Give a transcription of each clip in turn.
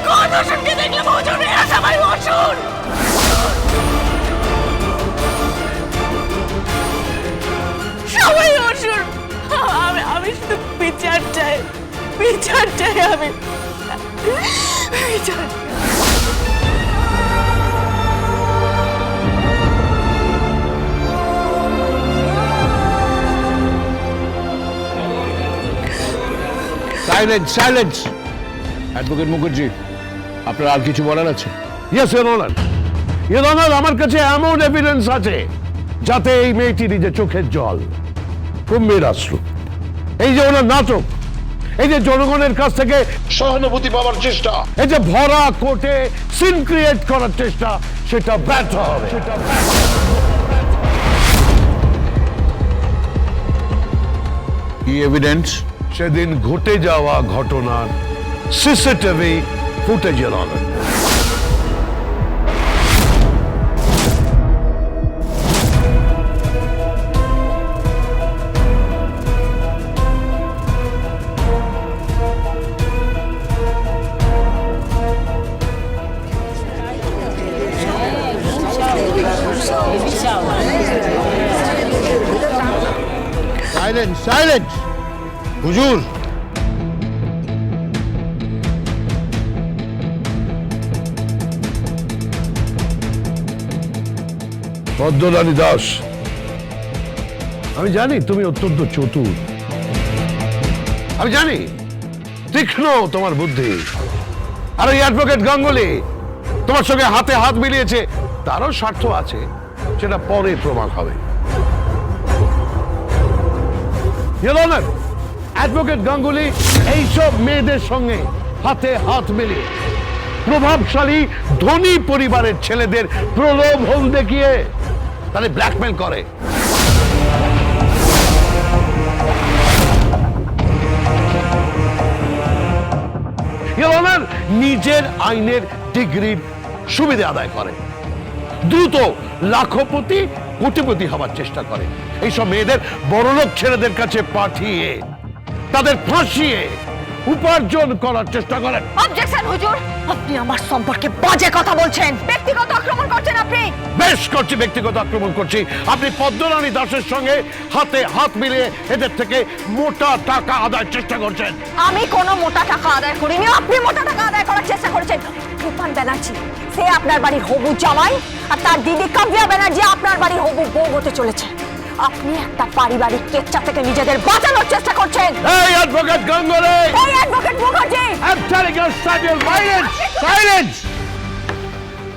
কোন অসুরকে দেখলাম হুজুর? এরা সবাই অসুর। সবাই অসুর। আমি শুধু বিচার চাই, বিচার চাই আমি, বিচার। Silence silence. অ্যাডভোকেট মুখার্জি, আপনার আর কিছু বলার আছে? Yes your honour. Your honour, আমার কাছে এমন এভিডেন্স আছে যাতে এই মেয়েটি নিজের চোখের জল, কুম্ভীর আশ্রু, এই যে ওনার নাটক, এই যে জনগণের কাছ থেকে সহানুভূতি পাওয়ার চেষ্টা, এই যে ভরা কোর্টে সিন ক্রিয়েট করার চেষ্টা, সেটা ব্যর্থ হবে। কি এভিডেন্স? সেদিন ঘটে যাওয়া ঘটনার সিসিটিভি ফুটেজের অনার। Silence silence. হুজুর, পদ্মরানী দাস, আমি জানি তুমি অত্যন্ত চতুর, আমি জানি তীক্ষ্ণ তোমার বুদ্ধি। আর এই অ্যাডভোকেট গাঙ্গুলি তোমার সঙ্গে হাতে হাত মিলিয়েছে, তারও স্বার্থ আছে, সেটা পরে প্রমাণ হবে। অ্যাডভোকেট গাঙ্গুলি এইসব মেয়েদের সঙ্গে হাতে হাত মিলিয়ে প্রভাবশালী ধনী পরিবারের ছেলেদের প্রলোভন দেখিয়ে তাদের ব্ল্যাকমেল করে। নিজের আইনের ডিগ্রির সুবিধা আদায় করে, দ্রুত লাখপতি কোটিপতি হবার চেষ্টা করে। এইসব মেয়েদের বড়লোক ছেলেদের কাছে পাঠিয়ে তাদের ফাঁসিয়ে উপার্জন করার চেষ্টা করেন। অবজেকশন হুজুর, আপনি আমার সম্পর্কে বাজে কথা বলছেন, ব্যক্তিগত আক্রমণ করছেন আপনি। বেশ করছি, ব্যক্তিগত আক্রমণ করছি। আপনি পদ্মরানী দাসের সঙ্গে হাতে হাত মিলিয়ে এদের থেকে মোটা টাকা আদায়ের চেষ্টা করছেন। আমি কোনো মোটা টাকা আদায় করিনি, আপনি মোটা টাকা আদায় করার চেষ্টা করেছেন। কৃপান ব্যানার্জি সে আপনার বাড়ির হবু জামাই, আর তার দিদি কাব্যা ব্যানার্জি আপনার বাড়ির হবু বউ হতে চলেছে। আপনি একটা পারিবারিক কেচ্চা থেকে নিজেদের বাঁচানোর চেষ্টা করছেন। এই অ্যাডভোকেট গাঙ্গুলি, এই advocate Mukherjee, I'm telling you, Samuel, silence, silence!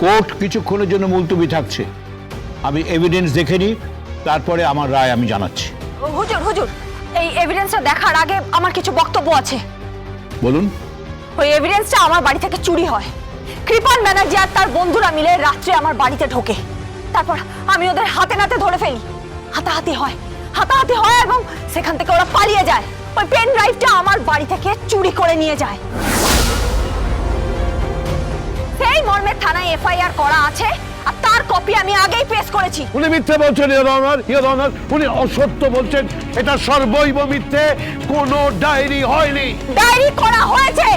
Court কিছুক্ষণের জন্য মুলতবি থাকছে। আমি এভিডেন্স দেখে নিই, তারপরে আমার রায় আমি জানাচ্ছি। হুজুর হুজুর, এই এভিডেন্সটা দেখার আগে আমার কিছু বক্তব্য আছে। বলুন। ওই এভিডেন্সটা আমার বাড়ি থেকে চুরি হয়। কৃপান ব্যানার্জি আর তার বন্ধুরা মিলে রাত্রে আমার বাড়িতে ঢোকে, তারপর আমি ওদের হাতে নাতে ধরে ফেলি। হাতাহাতি হয় এবং সেখান থেকে ওরা পালিয়ে যায়। ওই পেন ড্রাইভটা আমার বাড়ি থেকে চুরি করে নিয়ে যায়। সেই মর্মে থানায় এফআইআর করা আছে, আর তার কপি আমি আগেই পেশ করেছি। উনি মিথ্যে বলছেন ইওর অনার, উনি অসত্য বলছেন। এটা সর্বৈব মিথ্যে, কোনো ডায়েরি হয়নি। ডায়েরি করা হয়েছে,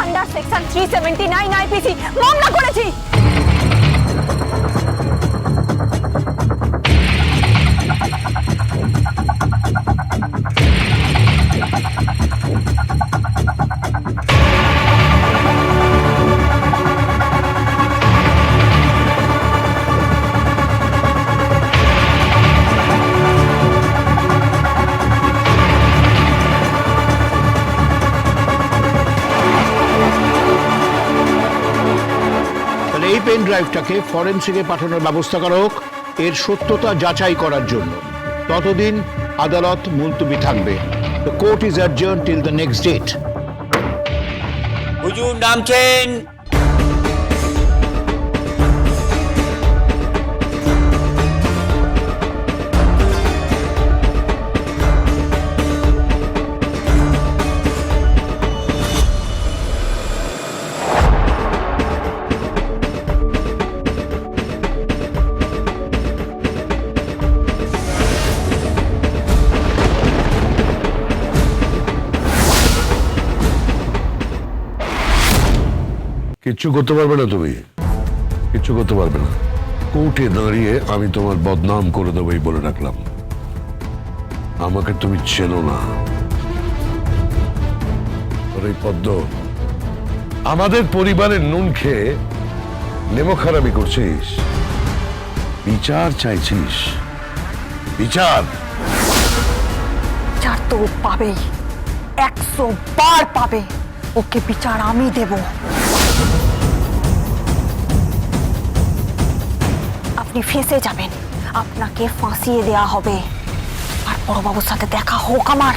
আন্ডার সেকশন 379 আইপিসি মামলা করেছি। এই পেন ড্রাইভটাকে ফরেনসিকে পাঠানোর ব্যবস্থা করা হোক, এর সত্যতা যাচাই করার জন্য। ততদিন আদালত মুলতবি থাকবে। The court is adjourned till the next date. হুজুর নামছেন। কিচ্ছু করতে পারবে না তুমি, কিচ্ছু করতে পারবে না। কোর্টে দাঁড়িয়ে আমি তোমার বদনাম করে দেবো এই বলে রাখলাম। আমাকে তুমি চেনো না। এই পদ্ম আমাদের পরিবারের নুন খেয়ে নেমো খারাপি করছিস, বিচার চাইছিস, বিচার। বিচার তো ও পাবেই, 100 বার পাবে। ওকে বিচার আমি দেব। আপনি ফেঁসে যাবেন, আপনাকে ফাঁসিয়ে দেয়া হবে। আর বড়বাবুর সাথে দেখা হোক আমার।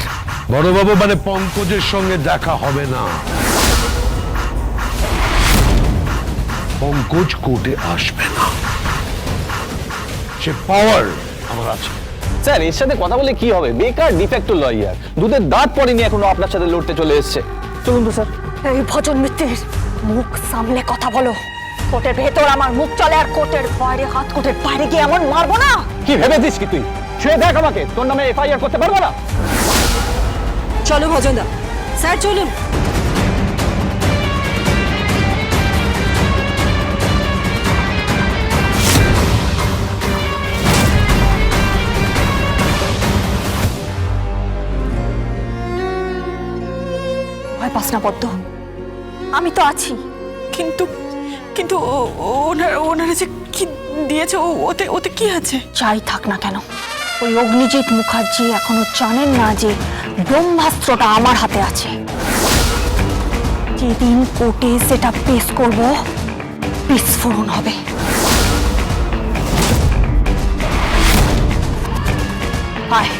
বড়বাবু মানে পঙ্কজের সঙ্গে দেখা হবে না। পঙ্কজ কোর্টে আসবে না, সে পাওয়ার আমার আছে। স্যার এর সাথে কথা বলে কি হবে? বেকার ডিফেক্টো লয়ার, দুধের দাঁত পড়েনি এখনো আপনার সাথে লড়তে চলে এসেছে। চলুন তো স্যার। এই ভজন মিত্রের মুখ সামলে কথা বলো। কোর্টের ভেতর আমার মুখ চলে, আর কোর্টের বাইরে হাত কোর্টের বাইরে গিয়ে এমন মারবো না। কি ভেবেছিস কি তুই? ছুঁয়ে দেখ আমাকে, তোর নামে এফআইআর করতে পারবো না। চলো ভজনদা, স্যার চলুন। ভয় পাস না পদ্ম, আমি তো আছি। কিন্তু কিন্তু ওনারা যে কি দিয়েছে, ওতে ওতে কি আছে? যাই থাক না কেন, ওই অগ্নিজিৎ মুখার্জি এখনো জানেন না যে ব্রহ্মাস্ত্রটা আমার হাতে আছে। যেদিন কোর্টে সেটা পেশ করব, বিস্ফোরণ হবে। আয়।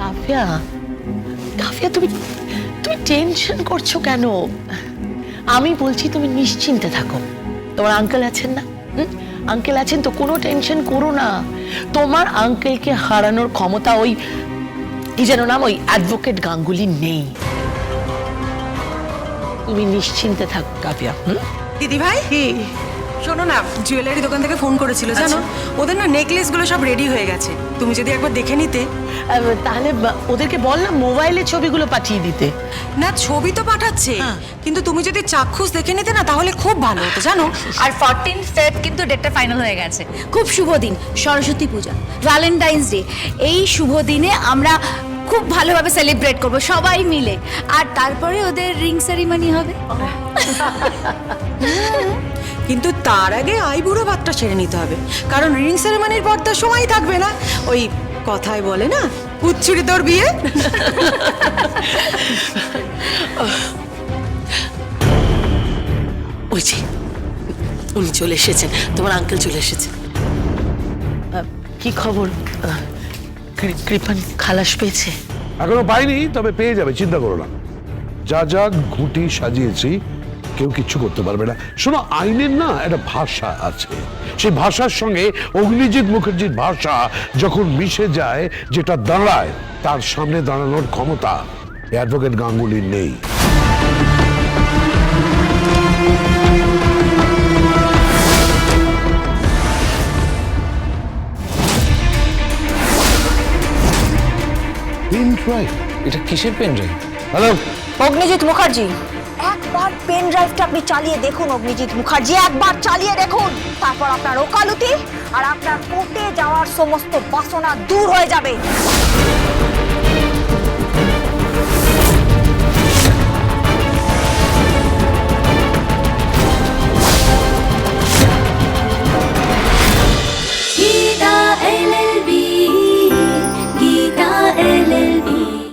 কাফিয়া, কাফিয়া তুমি তুমি টেনশন করছো কেন? আমি বলছি তুমি নিশ্চিন্তে থাকো। তোমার আঙ্কেল আছেন না? আঙ্কেল আছেন তো, কোনো টেনশন করো না। তোমার আঙ্কেলকে হারানোর ক্ষমতা ওই কি যেন নাম, ওই অ্যাডভোকেট গাঙ্গুলি নেই। তুমি নিশ্চিন্তে থাকো কাফিয়া। দিদি ভাই, শোনো না, জুয়েলারি দোকান থেকে ফোন করেছিল জানো, ওদের না নেকলেস গুলো সব রেডি হয়ে গেছে। তুমি যদি একবার দেখে নিতে। তাহলে ওদেরকে বল না মোবাইলে ছবিগুলো পাঠিয়ে দিতে। না, ছবি তো পাঠাচ্ছে, কিন্তু তুমি যদি চাক্ষুষ দেখে নিতে না, তাহলে খুব ভালো হতো জানো। আর 14 ফেব কিন্তু ডেটটা ফাইনাল হয়ে গেছে। খুব শুভ দিন, সরস্বতী পূজা, ভ্যালেন্টাইন্স ডে। এই শুভ দিনে আমরা খুব ভালোভাবে সেলিব্রেট করব সবাই মিলে। আর তারপরে ওদের রিং সেরিমনি হবে। কিন্তু তার আগে আইবুড়ো ভাতটা সেরে নিতে হবে, কারণ রিং সেরেমনির পর তো সময় থাকবে না। ওই কথায় বলে না, উচ্ছুরি তোর বিয়ে। ওই যে উনি চলে এসেছেন, তোমার আঙ্কেল চলে এসেছেন। কি খবর? কৃপান খালাস পেয়েছে? এখনো পাইনি, তবে পেয়ে যাবে, চিন্তা করো না। যা যা ঘুঁটি সাজিয়েছি কেউ কিচ্ছু করতে পারবে না। শোনো, আইনের না একটা ভাষা আছে, সেই ভাষার সঙ্গে অগ্নিজিৎ মুখার্জির ভাষা যখন মিশে যায়, যেটা দাঁড়ায়, তার সামনে দাঁড়ানোর ক্ষমতা অ্যাডভোকেট গাঙ্গুলির নেই। Pen drive? এটা কিসের pen drive? Hello, Agnijit Mukherjee, একবার পেন ড্রাইভটা আপনি চালিয়ে দেখুন। অগ্নিজিৎ মুখার্জি, একবার চালিয়ে দেখুন, তারপর আপনার ওকালতি আর আপনার কোর্টে যাওয়ার সমস্ত বাসনা দূর হয়ে যাবে।